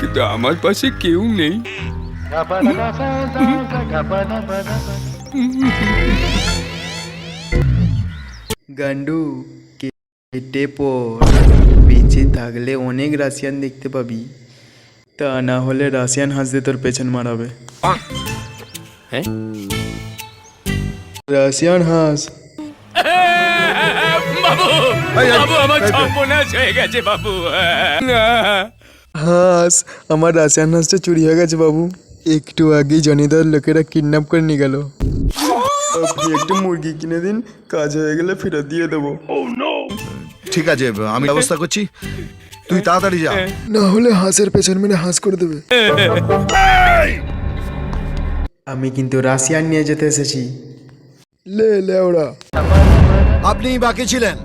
কিন্তু আমার পাশে কেউ নেই। গান্ডু কেটে পড়, বেঁচে থাকলে অনেক রাশিয়ান দেখতে পাবি, তা না হলে রাশিয়ান হাঁসদের তোর পেছন মারাবে। হ্যাঁ, রাশিয়ান হাঁস। বাবু বাবু আমার সর্বনাশ হয়ে গেছে বাবু। হাঁস, আমার রাশিয়ান হাঁসটা চুরি হয়ে গেছে বাবু। একটু আগেই জনিদার লোকেরা কিডন্যাপ করে নিয়ে গেল। আপনি একটু মুরগি কিনে দিন, কাজ হয়ে গেলে ফেরত দিয়ে দেবো। ঠিক আছে, আমি ব্যবস্থা করছি, তুই তাড়াতাড়ি যা, না হলে হাঁসের পেছন মেরে হাঁস করে দেবে। আমি কিন্তু রাশিয়ান নিয়ে যেতে এসেছি। লে ওরা। আপনি বাকি ছিলেন,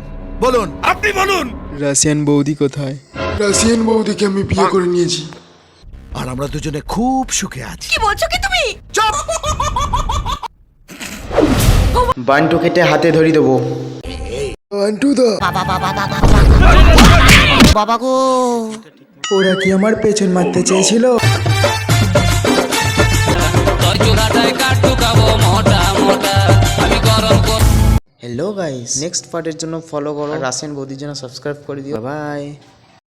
বলুন। আপনি বলুন। রাশিয়ান বৌদি কোথায়? রাশিয়ান বৌদিকে আমি বিয়ে করে নিয়েছি, আর আমরা দুজনে খুব সুখে আছি। কি বলছো কি তুমি? বান্টু কেটে হাতে ধরি দেবো। বান্টু দা, বাবা গো, ওরা কি আমার পেছন মারতে চেয়েছিল? হ্যালো গাইস, নেক্সট পার্টের জন্য ফলো করো, রাশিয়ান বৌদির জন্য সাবস্ক্রাইব করে দিও। বাই।